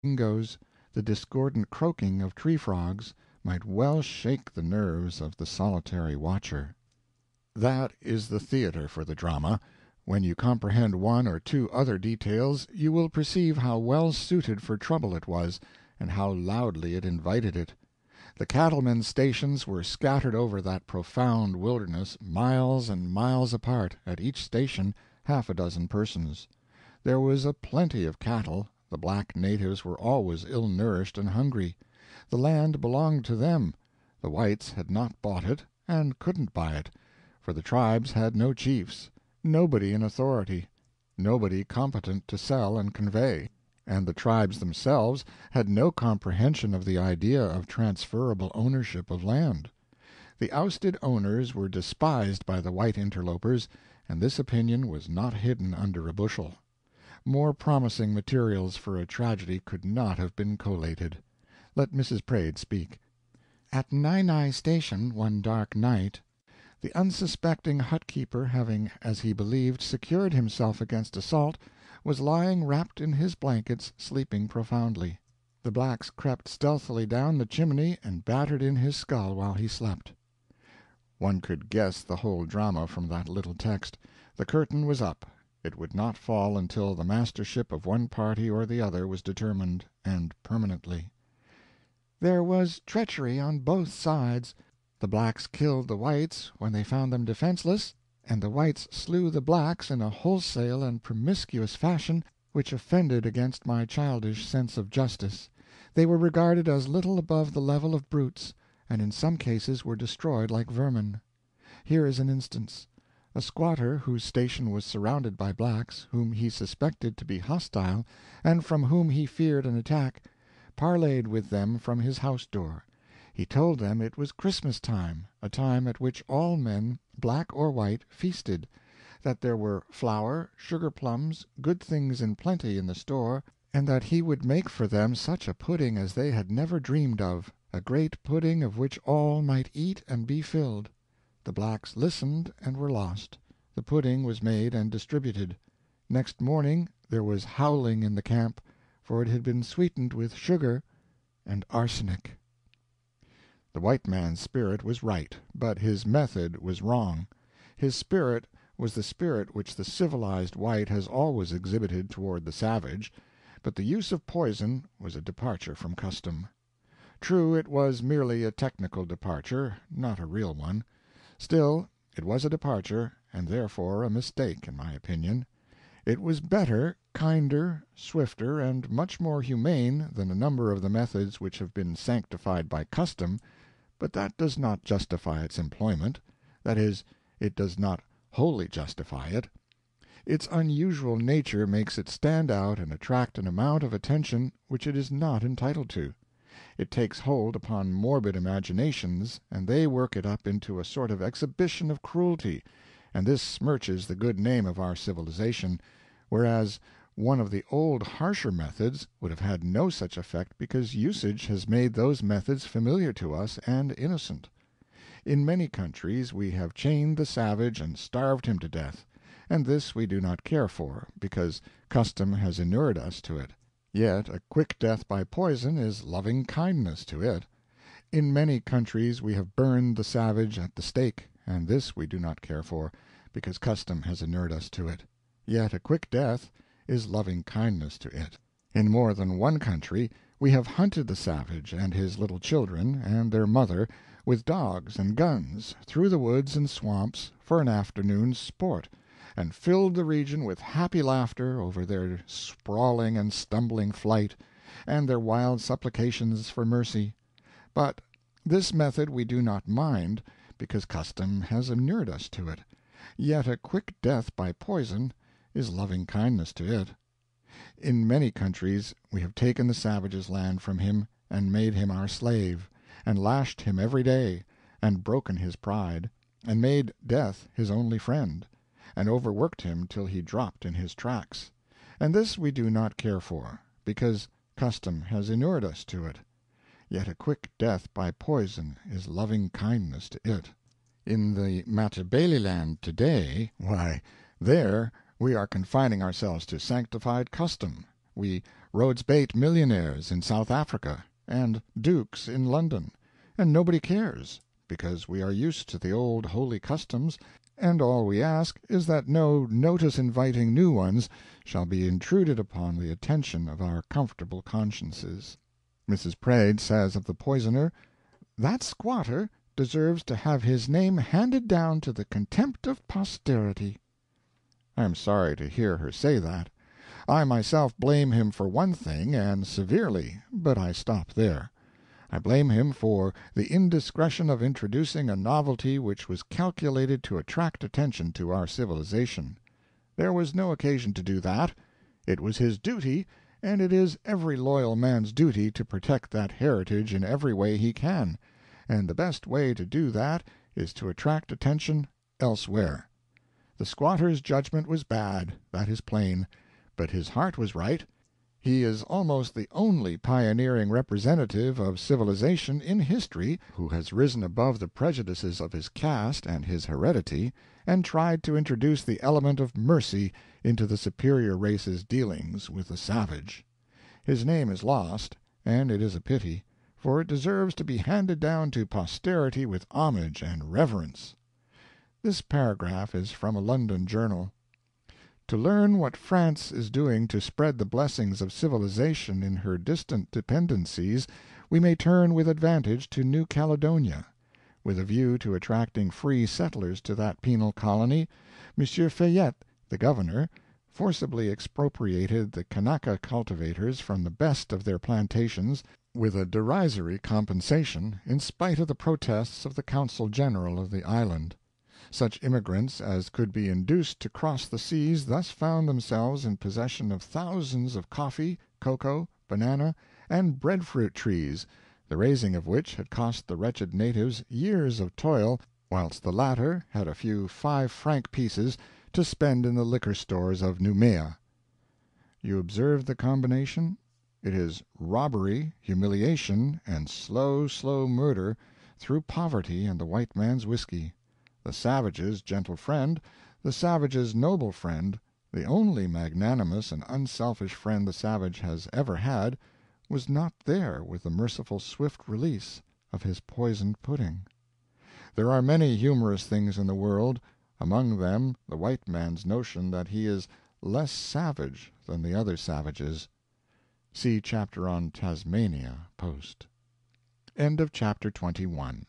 dingoes, the discordant croaking of tree-frogs, might well shake the nerves of the solitary watcher. That is the theater for the drama. When you comprehend one or two other details, you will perceive how well suited for trouble it was, and how loudly it invited it. The cattlemen's stations were scattered over that profound wilderness, miles and miles apart, at each station half a dozen persons. There was a plenty of cattle. The black natives were always ill-nourished and hungry. The land belonged to them. The whites had not bought it, and couldn't buy it, for the tribes had no chiefs, nobody in authority, nobody competent to sell and convey, and the tribes themselves had no comprehension of the idea of transferable ownership of land. The ousted owners were despised by the white interlopers, and this opinion was not hidden under a bushel. More promising materials for a tragedy could not have been collated. Let Mrs. Praed speak. At Naini Station, one dark night, the unsuspecting hut-keeper, having, as he believed, secured himself against assault, was lying wrapped in his blankets, sleeping profoundly. The blacks crept stealthily down the chimney and battered in his skull while he slept. One could guess the whole drama from that little text. The curtain was up. It would not fall until the mastership of one party or the other was determined, and permanently. There was treachery on both sides. The blacks killed the whites when they found them defenseless, and the whites slew the blacks in a wholesale and promiscuous fashion which offended against my childish sense of justice. They were regarded as little above the level of brutes, and in some cases were destroyed like vermin. Here is an instance. A squatter whose station was surrounded by blacks, whom he suspected to be hostile, and from whom he feared an attack, parleyed with them from his house-door. He told them it was Christmas time, a time at which all men, black or white, feasted, that there were flour, sugar-plums, good things in plenty in the store, and that he would make for them such a pudding as they had never dreamed of, a great pudding of which all might eat and be filled. The blacks listened and were lost. The pudding was made and distributed. Next morning there was howling in the camp, for it had been sweetened with sugar and arsenic. The white man's spirit was right, but his method was wrong. His spirit was the spirit which the civilized white has always exhibited toward the savage, but the use of poison was a departure from custom. True, it was merely a technical departure, not a real one. Still, it was a departure, and therefore a mistake, in my opinion. It was better, kinder, swifter, and much more humane than a number of the methods which have been sanctified by custom, but that does not justify its employment. That is, it does not wholly justify it. Its unusual nature makes it stand out and attract an amount of attention which it is not entitled to. It takes hold upon morbid imaginations, and they work it up into a sort of exhibition of cruelty, and this smirches the good name of our civilization, whereas one of the old harsher methods would have had no such effect because usage has made those methods familiar to us and innocent. In many countries we have chained the savage and starved him to death, and this we do not care for, because custom has inured us to it. Yet a quick death by poison is loving-kindness to it. In many countries we have burned the savage at the stake, and this we do not care for, because custom has inured us to it. Yet a quick death is loving-kindness to it. In more than one country we have hunted the savage and his little children and their mother with dogs and guns through the woods and swamps for an afternoon's sport, and filled the region with happy laughter over their sprawling and stumbling flight, and their wild supplications for mercy. But this method we do not mind, because custom has inured us to it. Yet a quick death by poison is loving-kindness to it. In many countries we have taken the savage's land from him, and made him our slave, and lashed him every day, and broken his pride, and made death his only friend, and overworked him till he dropped in his tracks. And this we do not care for, because custom has inured us to it. Yet a quick death by poison is loving-kindness to it. In the Matabeleland today, why, there we are confining ourselves to sanctified custom, We Rhodes Bait millionaires in South Africa, and dukes in London, and nobody cares, because we are used to the old holy customs, and all we ask is that no notice-inviting new ones shall be intruded upon the attention of our comfortable consciences. Mrs. Praed says of the poisoner, "That squatter deserves to have his name handed down to the contempt of posterity." I am sorry to hear her say that. I myself blame him for one thing, and severely, but I stop there. I blame him for the indiscretion of introducing a novelty which was calculated to attract attention to our civilization. There was no occasion to do that. It was his duty, and it is every loyal man's duty to protect that heritage in every way he can, and the best way to do that is to attract attention elsewhere. The squatter's judgment was bad, that is plain, but his heart was right. He is almost the only pioneering representative of civilization in history who has risen above the prejudices of his caste and his heredity, and tried to introduce the element of mercy into the superior race's dealings with the savage. His name is lost, and it is a pity, for it deserves to be handed down to posterity with homage and reverence. This paragraph is from a London journal. To learn what France is doing to spread the blessings of civilization in her distant dependencies, we may turn with advantage to New Caledonia. With a view to attracting free settlers to that penal colony, M. Fayette, the governor, forcibly expropriated the Kanaka cultivators from the best of their plantations with a derisory compensation, in spite of the protests of the Council General of the island. Such immigrants as could be induced to cross the seas thus found themselves in possession of thousands of coffee, cocoa, banana, and breadfruit trees, the raising of which had cost the wretched natives years of toil, whilst the latter had a few 5-franc pieces to spend in the liquor stores of Noumea. You observe the combination? It is robbery, humiliation, and slow, slow murder through poverty and the white man's whiskey. The savage's gentle friend, the savage's noble friend, the only magnanimous and unselfish friend the savage has ever had, was not there with the merciful swift release of his poisoned pudding. There are many humorous things in the world, among them the white man's notion that he is less savage than the other savages. See chapter on Tasmania, post. End of chapter 21.